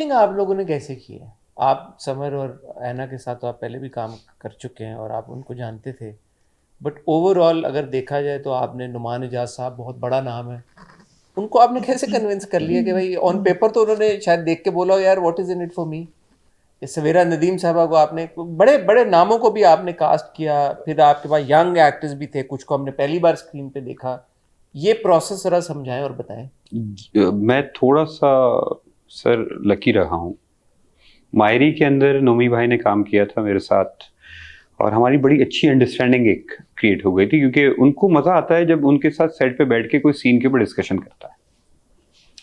Think आप लोगों ने कैसे की है? आप समर और ऐना के साथ तो आप पहले भी काम कर चुके हैं और आप उनको जानते थे। बट ओवरऑल अगर देखा जाए तो आपने नुमान इजाज साहब बहुत बड़ा नाम है। उनको आपने कैसे कन्विंस कर लिया कि भाई ऑन पेपर तो उन्होंने शायद देख के बोला हो यार what is in it for me. ये सवेरा नदीम साहबा को आपने बड़े बड़े नामों को भी आपने कास्ट किया, फिर आपके पास यंग एक्टर्स भी थे, कुछ को हमने पहली बार स्क्रीन पे देखा। ये प्रोसेस जरा समझाएं और बताएं। मैं थोड़ा सा सर लकी रहा हूँ। मायरी के अंदर नोमी भाई ने काम किया था मेरे साथ और हमारी बड़ी अच्छी अंडरस्टैंडिंग एक क्रिएट हो गई थी, क्योंकि उनको मजा आता है जब उनके साथ सेट पे बैठ के कोई सीन के ऊपर डिस्कशन करता है।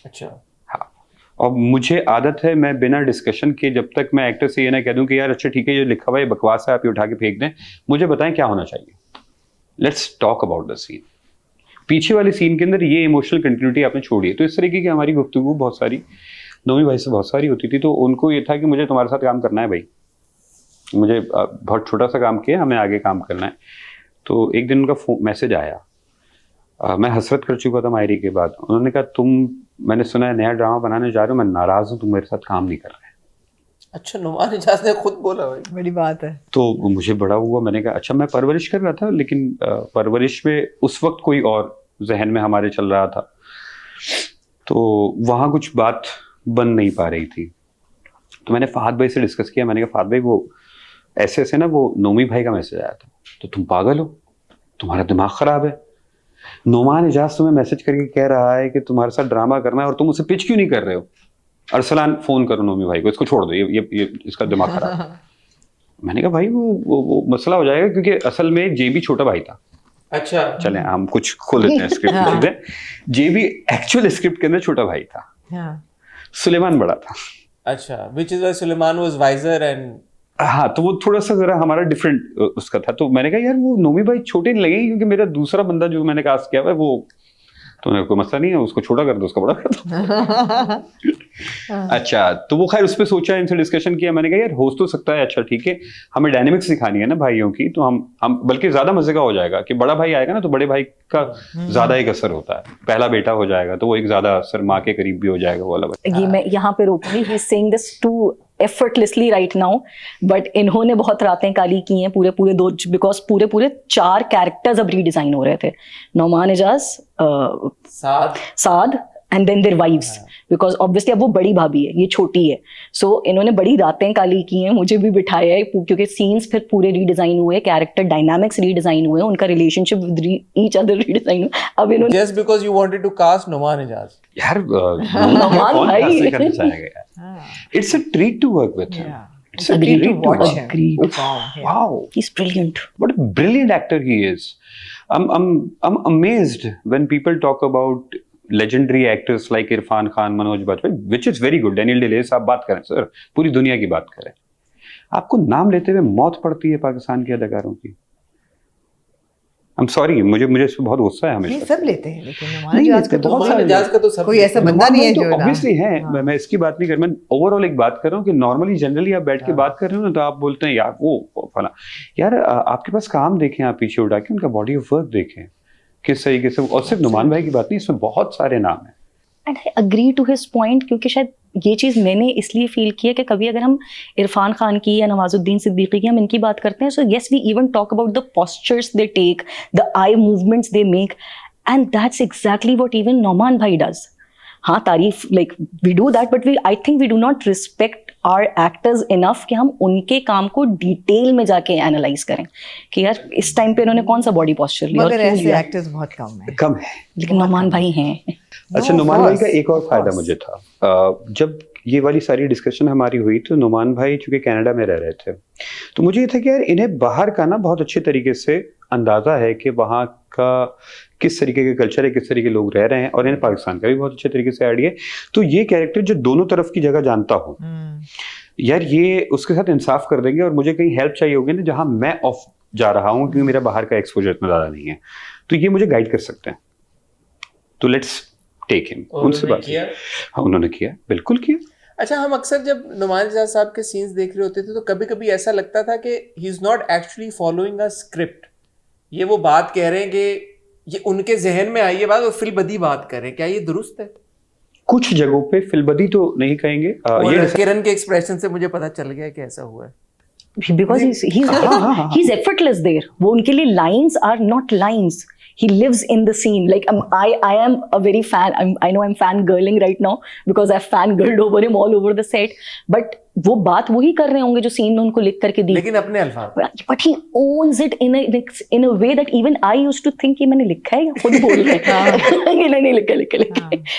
अच्छा। हाँ। और मुझे आदत है, मैं बिना डिस्कशन के जब तक मैं एक्टर से ये ना कह दूं कि यार अच्छा ठीक है ये लिखा हुआ है बकवास है आप ये उठा के फेंक दें, मुझे बताएं क्या होना चाहिए, let's talk about the scene. पीछे वाले सीन के अंदर ये इमोशनल कंटिन्यूटी आपने छोड़ी है। तो इस तरीके की हमारी गुफ्तगू बहुत सारी नोमी भाई से बहुत सारी होती थी। तो उनको ये था कि मुझे तुम्हारे साथ काम करना है भाई, मुझे बहुत छोटा सा काम किया, हमें आगे काम करना है। तो एक दिन उनका मैसेज आया, मैं हसरत कर चुका था मायरी के बाद। उन्होंने कहा मैंने सुना है नया ड्रामा बनाने जा रहे हो, मैं नाराज हूँ तुम मेरे साथ काम नहीं कर रहे। अच्छा, नुमान इजाज ने खुद बोला भाई? बड़ी बात है। तो मुझे बड़ा हुआ, मैंने कहा अच्छा, मैं परवरिश कर रहा था लेकिन परवरिश में उस वक्त कोई और जहन में हमारे चल रहा था, तो वहाँ कुछ बात बन नहीं पा रही थी। तो मैंने फहद भाई से डिस्कस किया, मैंने कहा फहद भाई वो ऐसे ऐसे ना वो नोमी भाई का मैसेज आया था, तो तुम पागल हो, तुम्हारा दिमाग खराब है, नोमान इजाज तुम्हें मैसेज करके कह रहा है कि तुम्हारे साथ ड्रामा करना है और तुम उसे पिच क्यों नहीं कर रहे हो? अरसलान फोन करो नोमी भाई को, इसको छोड़ दो, ये इसका दिमाग खराब है। मैंने कहा भाई वो मसला हो जाएगा, क्योंकि असल में जेबी छोटा भाई था। अच्छा। चलें हम कुछ खोल लेते हैं स्क्रिप्ट की चीजें। जेबी एक्चुअल स्क्रिप्ट के अंदर छोटा भाई था, सुलेमान बड़ा था। अच्छा, which is why Suleman was wiser and हाँ, तो वो थोड़ा सा जरा हमारा डिफरेंट उसका था। तो मैंने कहा यार वो नोमी भाई छोटे नहीं लगेंगे, क्योंकि मेरा दूसरा बंदा जो मैंने कास्ट किया हुआ है वो, तो कोई मसला नहीं है, उसको छोटा कर दो उसका बड़ा कर दो। अच्छा, तो वो खैर उस पर सोचा, इनसे डिस्कशन किया। मैंने कहा यार हो तो सकता है, अच्छा ठीक है, हमें डायनेमिक्स सिखानी है ना भाइयों की, तो हम बल्कि ज्यादा मजे का हो जाएगा कि बड़ा भाई आएगा ना तो बड़े भाई का ज्यादा एक असर होता है, पहला बेटा हो जाएगा तो वो एक ज्यादा असर माँ के करीब भी हो जाएगा वो वाला। ये मैं यहाँ पे रोकूंगी, he is saying this too effortlessly right now, but इन्होंने बहुत रातें काली की हैं पूरे पूरे दो, बिकॉज पूरे पूरे 4 कैरेक्टर्स अब रीडिजाइन हो रहे थे। Nauman Ijaz, Saad and then their wives, because obviously अब वो बड़ी भाभी है, ये छोटी है। सो इन्होंने बड़ी रातें काली की हैं, मुझे भी बिठाया है, क्योंकि सीन्स फिर पूरे रीडिजाइन हुए, कैरेक्टर डायनामिक्स रीडिजाइन हुए, उनका relationship with each other redesign हुआ। अब इन्होंने just because you wanted to cast Numan Ijaz. यार नौमान कौन भाई कैसे करना चाहेगा यार? It's a treat to work with him. It's a Agreed treat to to watch watch. him. Agreed. Wow, He's brilliant. what a brilliant actor he is. I'm amazed when people talk about legendary actors like Irrfan Khan, Manoj Bajpayee, which is very good. Daniel Day Lewis आप बात करें sir, पूरी दुनिया की बात करें, आपको नाम लेते हुए मौत पड़ती है पाकिस्तान के अदाकारों की। I'm sorry, मुझे इस पे बहुत गुस्सा है हमेशा। नहीं, सब लेते हैं, लेकिन नहीं इजाज लेते, बहुत नुमान सारे इजाज का तो सब कोई ऐसा बंदा नहीं है जो ऑब्वियसली है। मैं इसकी बात नहीं कर, मैं ओवरऑल एक बात कर रहा हूँ कि नॉर्मली जनरली आप बैठ के बात कर रहे हो ना, तो आप बोलते हैं यार वो फला, यार आपके पास काम देखें, आप पीछे उठा के उनका बॉडी ऑफ वर्क देखें किस तरीके से। और सिर्फ नुमान भाई की बात नहीं, इसमें बहुत सारे नाम हैं। And I agree to his point, क्योंकि शायद ये चीज़ मैंने इसलिए फील किया कि कभी अगर हम इरफान खान की या नवाजुद्दीन सिद्दीकी की हम इनकी बात करते हैं, so yes we even talk about the postures they take, the eye movements they make, and that's exactly what even Nauman भाई डज। हाँ, तारीफ, like we do that, but I think we do not respect our actors enough कि हम उनके काम को detail में जाके एनालाइज करें कि यार इस टाइम पे इन्होंने कौन सा बॉडी पोस्चर लिया। मगर ऐसे एक्टर्स बहुत कम है। लेकिन नौमान भाई हैं। अच्छा, नुमान भाई का एक और फायदा मुझे था, जब ये वाली सारी डिस्कशन हमारी हुई तो नुमान भाई चूंकि कनाडा में रह रहे थे, तो मुझे ये था कि यार इन्हें बाहर का ना बहुत अच्छे तरीके से अंदाजा है कि वहाँ का किस तरीके के कल्चर है, किस तरीके के लोग रह रहे हैं, और इन्हें पाकिस्तान का भी बहुत अच्छे तरीके से आइडिया है। तो ये कैरेक्टर जो दोनों तरफ की जगह जानता हूँ, यार ये उसके साथ इंसाफ कर देंगे। और मुझे कहीं हेल्प चाहिए होगी ना जहाँ मैं ऑफ जा रहा हूँ, क्योंकि मेरा बाहर का एक्सपोजर इतना ज्यादा नहीं है, तो ये मुझे गाइड कर सकते हैं। तो लेट्स टेक हिम। उनसे बात किया? हाँ, उन्होंने किया, बिल्कुल किया। अच्छा, हम अक्सर जब नुमान इजाज साहब के सीन्स देख रहे होते थे तो कभी कभी ऐसा लगता था कि he is not actually following a script. ये वो बात कह रहे हैं कि ये उनके जहन में आई है बात और फिर बदी बात कर रहे हैं, क्या ये दुरुस्त है? कुछ जगहों पे फिल्बदी तो नहीं कहेंगे और किरण के एक्सप्रेशन से मुझे पता चल गया कि ऐसा हुआ है because he's effortless there. वो उनके लिए lines are not lines. He lives in the scene. Like I am a very fan. I know I'm fangirling right now because I've fangirled over him all over the set. But वो बात वही कर रहे होंगे जो scene में उनको लिख करके दी. लेकिन अपने अल्फाज. But he owns it in a way that even I used to think कि मैंने लिखा है या खुद बोल रहे हैं. कि नहीं लिखा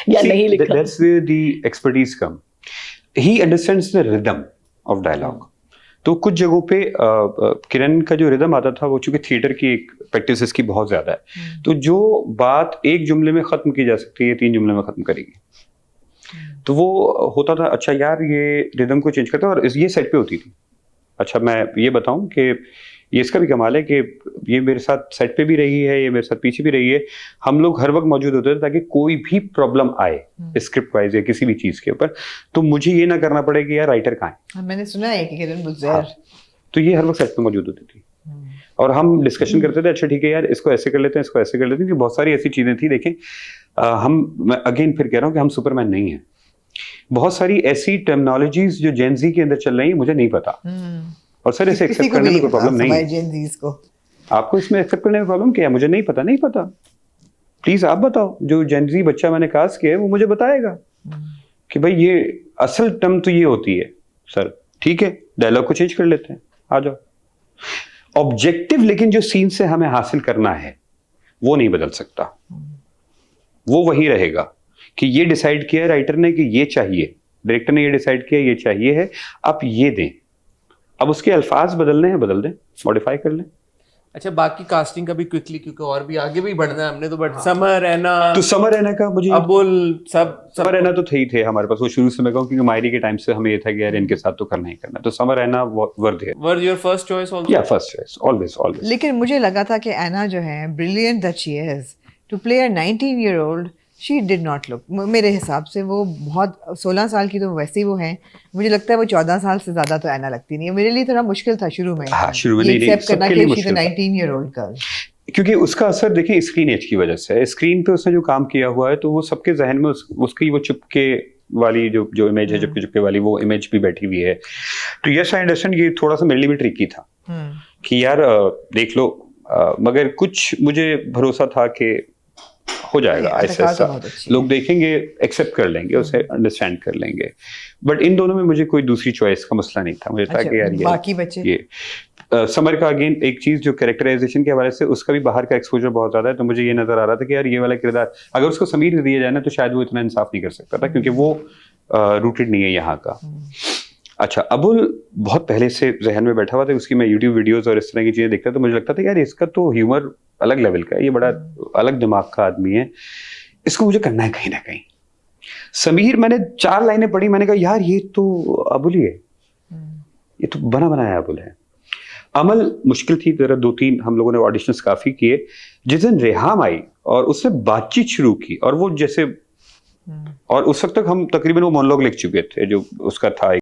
या नहीं लिखा. That's where the expertise come. He understands the rhythm of dialogue. तो कुछ जगहों पे किरण का जो रिदम आता था वो चूंकि थिएटर की एक प्रैक्टिस इसकी बहुत ज्यादा है तो जो बात एक जुमले में खत्म की जा सकती है 3 जुमले में खत्म करेगी तो वो होता था अच्छा यार ये रिदम को चेंज करता है और ये सेट पे होती थी अच्छा मैं ये बताऊं कि ये इसका भी कमाल है कि ये मेरे साथ सेट पे भी रही है ये मेरे साथ पीछे भी रही है हम लोग हर वक्त मौजूद होते थे ताकि कोई भी प्रॉब्लम आए स्क्रिप्ट वाइज या किसी भी चीज के ऊपर तो मुझे ये ना करना पड़े कि यार राइटर कहाँ है मैंने सुना है कि किरण बुज़ैर तो ये हर वक्त सेट पे मौजूद होती थी और हम डिस्कशन करते थे अच्छा ठीक है यार इसको ऐसे कर लेते हैं इसको ऐसे कर लेते हैं क्योंकि बहुत सारी ऐसी चीजें थी देखें मैं अगेन फिर कह रहा हूँ कि हम सुपरमैन नहीं है बहुत सारी ऐसी टर्मिनोलॉजीज जो जेन ज़ी के अंदर चल रही है मुझे नहीं पता और सर इसे एक्सेप्ट करने में कोई प्रॉब्लम नहीं है आपको इसमें एक्सेप्ट करने में प्रॉब्लम क्या है मुझे नहीं पता प्लीज आप बताओ जो जेन ज़ी बच्चा मैंने कास्ट किया है वो मुझे बताएगा कि भाई ये असल टर्म तो ये होती है सर ठीक है डायलॉग को चेंज कर लेते हैं आ जाओ ऑब्जेक्टिव लेकिन जो सीन से हमें हासिल करना है वो नहीं बदल सकता वो वही रहेगा कि ये डिसाइड किया है राइटर ने कि ये चाहिए डायरेक्टर ने ये डिसाइड किया ये चाहिए है आप ये दें अब उसके अल्फाज बदलने हैं बदल दें मॉडिफाई कर लें अच्छा बाकी कास्टिंग का भी क्विकली क्योंकि और भी आगे भी बढ़ना है हमने तो बट समर रैना तो समर रैना का मुझे अबुल सब समर रैना तो थे हमारे पास वो शुरू से मैं कहूँ क्योंकि मायरी के टाइम से हमें ये था कि यार इनके साथ तो करना ही करना तो Samar Raina were your first choice also या फर्स्ट चॉइस ऑलवेज लेकिन मुझे लगा था कि एना जो है brilliant that she is to play a 19-year-old she did not look मेरे हिसाब से वो बहुत 16 साल की तो वैसे ही वो हैं मुझे लगता है वो 14 साल से ज़्यादा तो एना लगती नहीं है मेरे लिए थोड़ा मुश्किल था शुरू में एक्सेप्ट करना कि she is a 19-year-old girl क्योंकि उसका असर देखिए स्क्रीन एज की वजह से स्क्रीन पे उसने जो काम किया हुआ है तो वो सबके जहन में उसकी वो चुपके वाली जो इमेज है चुपके वाली वो इमेज भी बैठी हुई है तो यस आई अंडरस्टैंड ये थोड़ा सा मेरे लिए भी ट्रिकी था कि यार देख लो मगर कुछ मुझे भरोसा था कि हो जाएगा ऐसा लोग देखेंगे एक्सेप्ट कर लेंगे उसे अंडरस्टैंड कर लेंगे बट इन दोनों में मुझे कोई दूसरी चॉइस का मसला नहीं था मुझे था कि यार बाकी बच्चे ये समर का अगेन एक चीज जो कैरेक्टराइजेशन के हवाले से उसका भी बाहर का एक्सपोजर बहुत ज्यादा है तो मुझे ये नजर आ रहा था कि यार ये वाला किरदार अगर उसको समीर दिया जाए ना तो शायद वो इतना इंसाफ नहीं कर सकता था क्योंकि वो रूटेड नहीं है यहाँ का अच्छा अबुल बहुत पहले से जहन में बैठा हुआ था उसकी मैं यूट्यूब वीडियोस और इस तरह की चीजें देखता तो मुझे लगता था यार इसका तो ह्यूमर अलग लेवल का है ये बड़ा अलग दिमाग का आदमी है इसको मुझे करना है कहीं ना कहीं समीर मैंने 4 लाइनें पढ़ी मैंने कहा यार ये तो अबुल ही है ये तो बना बनाया अबुल है अमल मुश्किल थी जरा 2-3 हम लोगों ने ऑडिशंस काफी किए जिस दिन रेहाम आई और उसने बातचीत शुरू की और वो जैसे और उस वक्त तक हम तकरीबन वो मोनोलॉग लिख चुके थे जो उसका था